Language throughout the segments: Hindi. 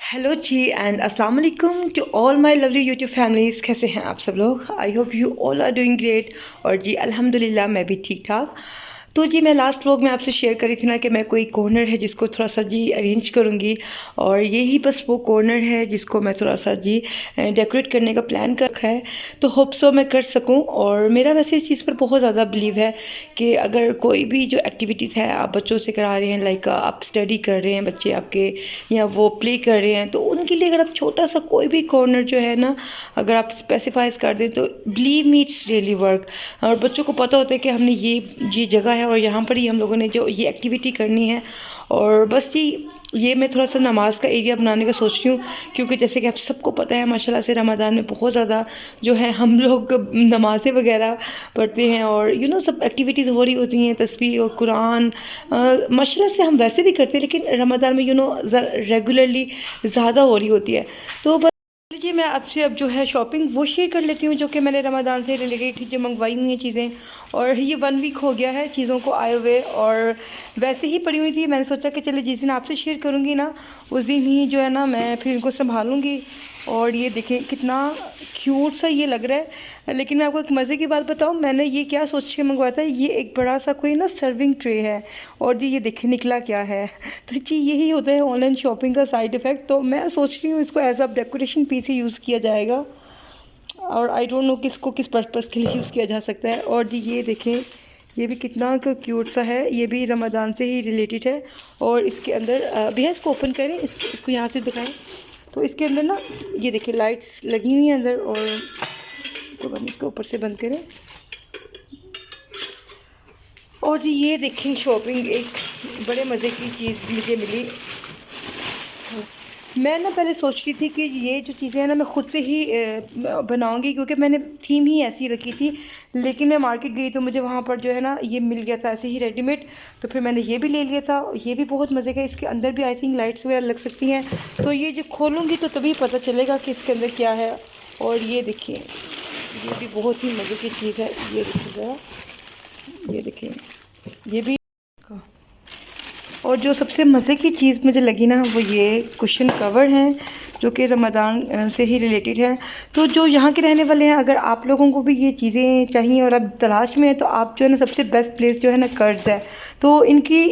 हेलो जी एंड अस्सलाम वालेकुम to all my lovely YouTube families. कैसे हैं आप सब लोग? I hope you all are doing great. और जी अल्हम्दुलिल्लाह मैं भी ठीक ठाक। तो जी मैं लास्ट व्लॉग में आपसे शेयर करी थी ना कि मैं कोई कॉर्नर है जिसको थोड़ा सा जी अरेंज करूँगी, और यही बस वो कॉर्नर है जिसको मैं थोड़ा सा जी डेकोरेट करने का प्लान कर रखा है। तो होप सो मैं कर सकूँ। और मेरा वैसे इस चीज़ पर बहुत ज़्यादा बिलीव है कि अगर कोई भी जो एक्टिविटीज़ है आप बच्चों से करा रहे हैं, लाइक आप स्टडी कर रहे हैं बच्चे आपके, या वो प्ले कर रहे हैं, तो उनके लिए अगर आप छोटा सा कोई भी कॉर्नर जो है ना अगर आप स्पेसिफाइज कर दें तो believe me it's really work. और बच्चों को पता होता है कि हमने ये जगह है और यहाँ पर ही हम लोगों ने जो ये एक्टिविटी करनी है। और बस जी ये मैं थोड़ा सा नमाज़ का एरिया बनाने का सोच रही हूँ, क्योंकि जैसे कि आप सबको पता है माशाल्लाह से रमज़ान में बहुत ज़्यादा जो है हम लोग नमाज़ें वगैरह पढ़ते हैं, और सब एक्टिविटीज़ हो रही होती हैं, तस्बीह और कुरान माशाल्लाह से हम वैसे भी करते हैं, लेकिन रमज़ान में रेगुलरली ज़्यादा हो रही होती है। तो बस लीजिए मैं आपसे अब जो है शॉपिंग वो शेयर कर लेती हूँ जो कि मैंने रमज़ान से रिलेटेड जो मंगवाई हुई हैं चीज़ें। और ये 1 वीक हो गया है चीज़ों को आए हुए, और वैसे ही पड़ी हुई थी। मैंने सोचा कि चलिए जिस दिन आपसे शेयर करूँगी ना उस दिन ही जो है ना मैं फिर इनको संभालूँगी। और ये देखें कितना क्यूट सा ये लग रहा है। लेकिन मैं आपको एक मज़े की बात बताऊँ, मैंने ये क्या सोच के मंगवाया था, ये एक बड़ा सा कोई ना सर्विंग ट्रे है। और जी ये देखिए निकला क्या है। तो जी यही होता है ऑनलाइन शॉपिंग का साइड इफ़ेक्ट। तो मैं सोच रही हूँ इसको एज अ डेकोरेशन पीस ही यूज़ किया जाएगा, और आई डोंट नो किसको किस पर्पज़ के लिए यूज़ किया जा सकता है। और जी ये देखें ये भी कितना क्यूट सा है, ये भी रमज़ान से ही रिलेटेड है। और इसके अंदर भैया इसको ओपन करें, इसको यहाँ से दिखाएं। तो इसके अंदर ना ये देखिए लाइट्स लगी हुई हैं अंदर, और इसको ऊपर से बंद करें। और जी ये देखें शॉपिंग एक बड़े मज़े की चीज़ मुझे मिली। मैं ना पहले सोच रही थी कि ये जो चीज़ें हैं ना मैं ख़ुद से ही बनाऊंगी, क्योंकि मैंने थीम ही ऐसी रखी थी। लेकिन मैं मार्केट गई तो मुझे वहाँ पर जो है ना ये मिल गया था ऐसे ही रेडीमेड। तो फिर मैंने ये भी ले लिया था। ये भी बहुत मज़े का, इसके अंदर भी आई थिंक लाइट्स वगैरह लग सकती हैं। तो ये जो खोलूँगी तो तभी पता चलेगा कि इसके अंदर क्या है। और ये देखिए ये भी बहुत ही मज़े की चीज़ है। ये देखिए ज़रा, ये देखिए ये भी। और जो सबसे मज़े की चीज़ मुझे लगी ना वो ये कुशन कवर हैं जो कि रमज़ान से ही रिलेटेड है। तो जो यहाँ के रहने वाले हैं, अगर आप लोगों को भी ये चीज़ें चाहिए और अब तलाश में है, तो आप जो है ना सबसे बेस्ट प्लेस जो है ना कर्ज है। तो इनकी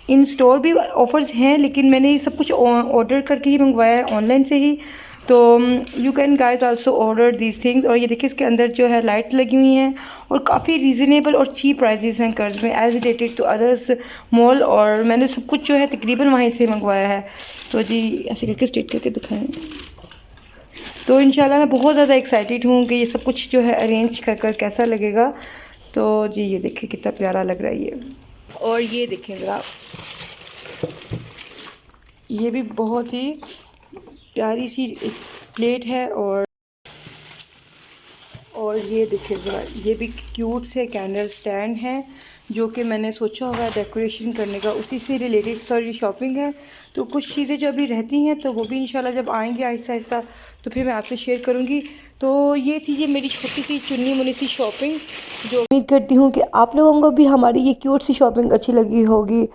इन स्टोर भी ऑफ़र्स हैं, लेकिन मैंने ये सब कुछ ऑर्डर करके ही मंगवाया है ऑनलाइन से ही। तो you can guys also order these things. और ये देखिए इसके अंदर जो है लाइट लगी हुई हैं, और काफ़ी रीज़नेबल और चीप प्राइजेस हैं कर्ज में as related to others mall. और मैंने सब कुछ जो है तकरीबन वहीं से मंगवाया है। तो जी ऐसे करके स्ट्रेट करके दिखाएं। तो इंशाल्लाह मैं बहुत ज़्यादा एक्साइटेड हूँ कि ये सब कुछ जो है अरेंज कर कर कैसा लगेगा। तो जी ये देखिए कितना प्यारा लग रहा है ये। और ये देखें ज़रा, ये भी बहुत ही प्यारी सी एक प्लेट है। और ये देखिए ज़रा, ये भी क्यूट से कैंडल स्टैंड है जो कि मैंने सोचा होगा डेकोरेशन करने का, उसी से रिलेटेड सारी शॉपिंग है। तो कुछ चीज़ें जो अभी रहती हैं तो वो भी इंशाल्लाह जब आएंगे आहिस्ता आहिस्ता तो फिर मैं आपसे शेयर करूँगी। तो ये थी ये मेरी छोटी सी चुन्नी मुन्नी सी शॉपिंग, जो उम्मीद करती हूँ कि आप लोगों को भी हमारी ये क्यूट सी शॉपिंग अच्छी लगी होगी।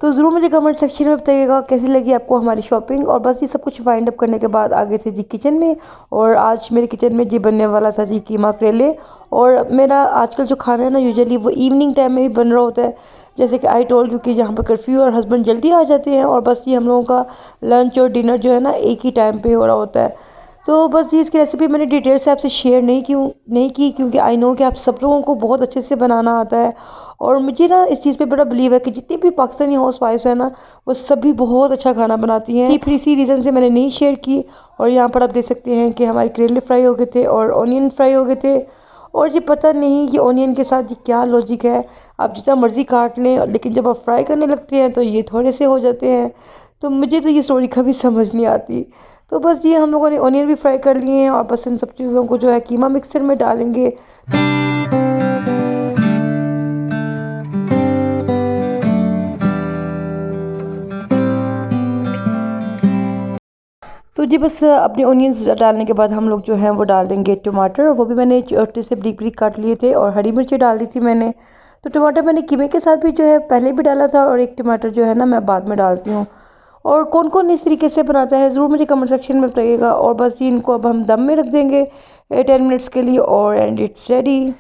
तो ज़रूर मुझे कमेंट सेक्शन में बताइएगा कैसी लगी आपको हमारी शॉपिंग। और बस ये सब कुछ वाइंड अप करने के बाद आगे से जी किचन में। और आज मेरे किचन में जी बनने वाला था जी कीमा करेले। और मेरा आजकल जो खाना है ना यूजुअली वो इवनिंग टाइम में भी बन रहा होता है, जैसे कि आई टोल्ड यू कि यहाँ पर कर्फ्यू और हस्बैंड जल्दी आ जाते हैं, और बस ये हम लोगों का लंच और डिनर जो है ना एक ही टाइम पर हो रहा होता है। तो बस जी इसकी रेसिपी मैंने डिटेल से आपसे शेयर नहीं की क्योंकि आई नो कि आप सब लोगों को बहुत अच्छे से बनाना आता है। और मुझे ना इस चीज़ पे बड़ा बिलीव है कि जितनी भी पाकिस्तानी हाउस वाइफ्स हैं ना वो सभी बहुत अच्छा खाना बनाती हैं। फिर इसी रीज़न से मैंने नहीं शेयर की। और यहाँ पर आप देख सकते हैं कि हमारे करेले फ्राई हो गए थे और ऑनियन फ्राई हो गए थे। और ये पता नहीं ये ऑनियन के साथ ये क्या लॉजिक है, आप जितना मर्ज़ी काट लें लेकिन जब आप फ्राई करने लगते हैं तो ये थोड़े से हो जाते हैं। तो मुझे तो ये स्टोरी कभी समझ नहीं आती। तो बस ये हम लोगों ने ऑनियन भी फ्राई कर लिए हैं, और बस इन सब चीज़ों को जो है कीमा मिक्सर में डालेंगे। तो जी बस अपने ऑनियंस डालने के बाद हम लोग जो है वो डाल देंगे टमाटर, और वो भी मैंने छोटे से ब्रिक ब्रिक काट लिए थे, और हरी मिर्ची डाल दी थी मैंने। तो टमाटर मैंने कीमे के साथ भी जो है पहले भी डाला था, और एक टमाटर जो है ना मैं बाद में डालती हूँ। और कौन कौन इस तरीके से बनाता है ज़रूर मुझे कमेंट सेक्शन में बताइएगा। और बस ये इनको अब हम दम में रख देंगे 10 मिनट्स के लिए और एंड इट्स रेडी।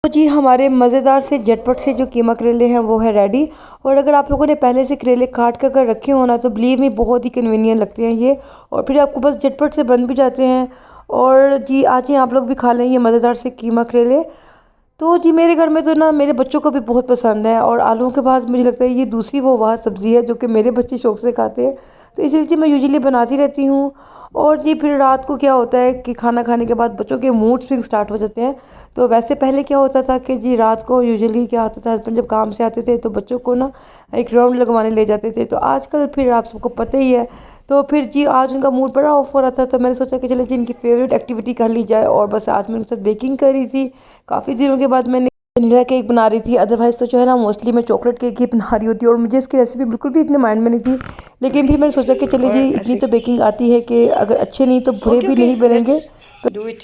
तो जी हमारे मज़ेदार से झटपट से जो कीमा करेले हैं वो है रेडी। और अगर आप लोगों ने पहले से करेले काट कर कर रखे हो ना तो बिलीव में बहुत ही कन्वीनियंट लगते हैं ये, और फिर आपको बस झटपट से बन भी जाते हैं। और जी आज ही आप लोग भी खा लें ये मज़ेदार से कीमा करेले। तो जी मेरे घर में तो ना मेरे बच्चों को भी बहुत पसंद है, और आलूओं के बाद मुझे लगता है ये दूसरी वो वाह सब्ज़ी है जो कि मेरे बच्चे शौक़ से खाते हैं। तो इसलिए जी मैं यूजुअली बनाती रहती हूँ। और जी फिर रात को क्या होता है कि खाना खाने के बाद बच्चों के मूड स्विंग स्टार्ट हो जाते हैं। तो वैसे पहले क्या होता था कि जी रात को यूजुअली क्या होता था, हस्बैंड जब काम से आते थे तो बच्चों को ना एक राउंड लगवाने ले जाते थे। तो आजकल फिर आप सबको पता ही है, तो फिर जी आज उनका मूड बड़ा ऑफ हो रहा था, तो मैंने सोचा कि चले जी इनकी फेवरेट एक्टिविटी कर ली जाए। और बस आज मैंने उनके साथ बेकिंग करी थी। काफ़ी दिनों के बाद मैंने वनीला केक बना रही थी, अदरवाइज़ तो जो है ना मोस्टली मैं चॉकलेट केक ही बना रही होती, और मुझे इसकी रेसिपी बिल्कुल भी इतने माइंड में नहीं थी। लेकिन फिर मैंने सोचा कि चले जी इतनी तो बेकिंग आती है कि अगर अच्छे नहीं तो बुरे भी नहीं बनेंगे, तो डू इट।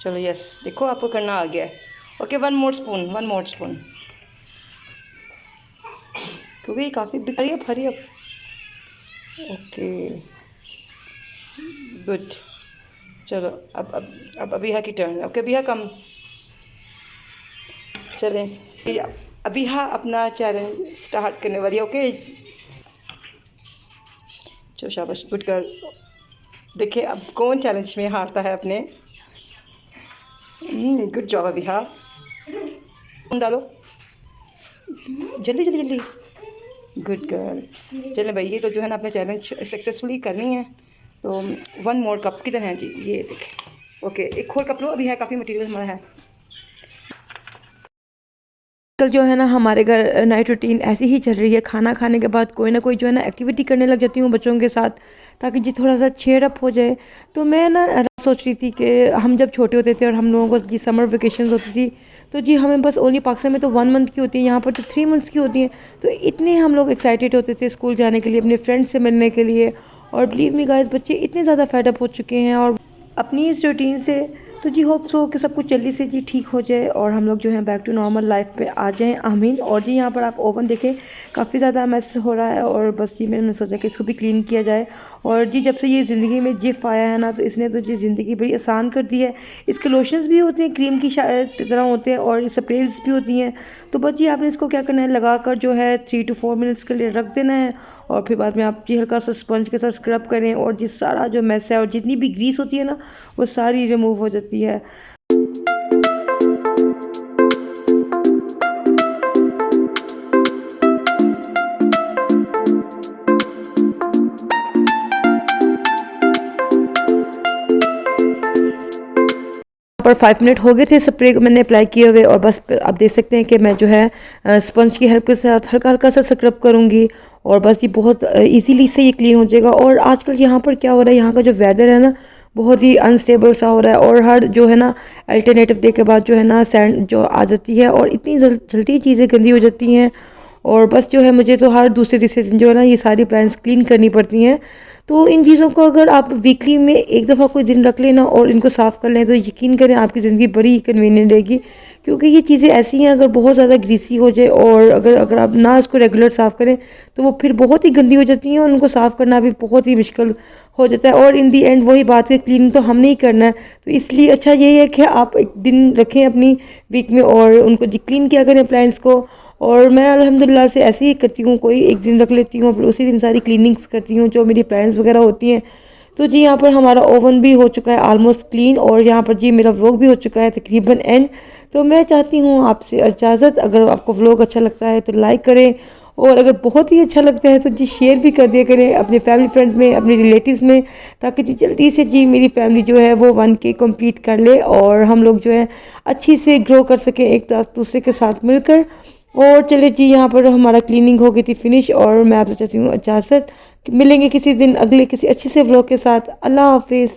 चलो यस, देखो आपको करना आ गया है। ओके, वन मोर स्पून, क्योंकि ये काफ़ी बिक रही है। Hurry up. Okay good. चलो अब अभी की टर्न। ओके अभी कम चलें, अभी हाँ अपना चैलेंज स्टार्ट करने वाली है। ओके चलो शाबाश, गुड गर्ल। देखिए अब कौन चैलेंज में हारता है अपने। गुड जॉब अभी हाँ। डालो जल्दी जल्दी जल्दी, गुड गर्ल। चलें भाई, ये तो जो है ना अपना चैलेंज सक्सेसफुली करनी है। तो 1 मोर कप किधर है जी, ये देखें। ओके एक और कप लो, अभी है काफ़ी मटेरियल हमारा है। कल जो है ना हमारे घर नाइट रूटीन ऐसी ही चल रही है, खाना खाने के बाद कोई ना कोई जो है ना एक्टिविटी करने लग जाती हूँ बच्चों के साथ, ताकि जी थोड़ा सा चेयर अप हो जाए। तो मैं ना सोच रही थी कि हम जब छोटे होते थे और हम लोगों को जी समर वेकेशन होती थी, तो जी हमें बस ओनली पाकिस्तान में तो 1 मंथ की होती है, यहाँ पर तो 3 मंथ्स की होती है। तो इतने हम लोग एक्साइटेड होते थे स्कूल जाने के लिए, अपने फ्रेंड्स से मिलने के लिए। और बिलीव मी गाइस, बच्चे इतने ज़्यादा फेड अप हो चुके हैं और अपनी इस रूटीन से। तो जी होप सो कि सब कुछ जल्दी से जी ठीक हो जाए और हम लोग जो है बैक टू नॉर्मल लाइफ पे आ जाएं, आमीन। और जी यहाँ पर आप ओवन देखें काफ़ी ज़्यादा मैस हो रहा है, और बस जी मैंने सोचा कि इसको भी क्लीन किया जाए। और जी जब से ये ज़िंदगी में जिफ आया है ना, तो इसने तो जी ज़िंदगी बड़ी आसान कर दी है। इसके लोशंस भी होते हैं क्रीम की तरह होते हैं, और स्प्रेज भी होती हैं। तो बस जी आपने इसको क्या करना है, लगा कर जो है 3 to 4 मिनट्स के लिए रख देना है। और फिर बाद में आप जी हल्का सा स्पंज के साथ स्क्रब करें, और जी सारा जो मैस है और जितनी भी ग्रीस होती है ना वो सारी रिमूव हो जाती है। पर 5 मिनट हो गए थे स्प्रे मैंने अप्लाई किए हुए, और बस आप देख सकते हैं कि मैं जो है स्पंज की हेल्प के साथ हल्का हल्का सा स्क्रब करूँगी, और बस ये बहुत इजीली से ये क्लीन हो जाएगा। और आजकल यहाँ पर क्या हो रहा है, यहाँ का जो वेदर है ना बहुत ही अनस्टेबल सा हो रहा है, और हर जो है ना अल्टरनेटिव डे के बाद जो है ना सैंड जो आ जाती है, और इतनी जल्दी चीज़ें गंदी हो जाती हैं। और बस जो है मुझे तो हर दूसरे तीसरे दिन जो है ना ये सारी प्लांट्स क्लीन करनी पड़ती हैं। तो इन चीज़ों को अगर आप वीकली में एक दफ़ा कोई दिन रख लेना और इनको साफ़ कर लें, तो यकीन करें आपकी ज़िंदगी बड़ी कन्वीनियंट रहेगी। क्योंकि ये चीज़ें ऐसी हैं, अगर बहुत ज़्यादा ग्रीसी हो जाए और अगर आप ना इसको रेगुलर साफ़ करें तो वो फिर बहुत ही गंदी हो जाती हैं, और उनको साफ़ करना भी बहुत ही मुश्किल हो जाता है। और इन दी एंड वही बात है, क्लीनिंग तो हमने ही करना है। तो इसलिए अच्छा यही है कि आप एक दिन रखें अपनी वीक में और उनको क्लीन किया करें अप्लायंस को। और मैं अल्हम्दुलिल्लाह से ऐसे ही करती हूँ, कोई एक दिन रख लेती हूँ, फिर उसी दिन सारी क्लीनिंग्स करती हूँ जो मेरी अप्लायंस वगैरह होती हैं। तो जी यहाँ पर हमारा ओवन भी हो चुका है ऑलमोस्ट क्लीन, और यहाँ पर जी मेरा व्लॉग भी हो चुका है तकरीबन एंड। तो मैं चाहती हूँ आपसे इजाज़त, अगर आपको व्लॉग अच्छा लगता है तो लाइक करें, और अगर बहुत ही अच्छा लगता है तो जी शेयर भी कर दिया करें अपने फैमिली फ्रेंड्स में, अपने रिलेटिव्स में, ताकि जी जल्दी से जी मेरी फैमिली जो है वो 1K कंप्लीट कर ले, और हम लोग जो है अच्छी से ग्रो कर सकें एक दूसरे के साथ मिलकर। और चले जी यहाँ पर हमारा क्लीनिंग हो गई थी फिनिश, और मैं आपसे चाहती हूँ इजाज़त। मिलेंगे किसी दिन अगले किसी अच्छे से व्लॉग के साथ। अल्लाह हाफिज़।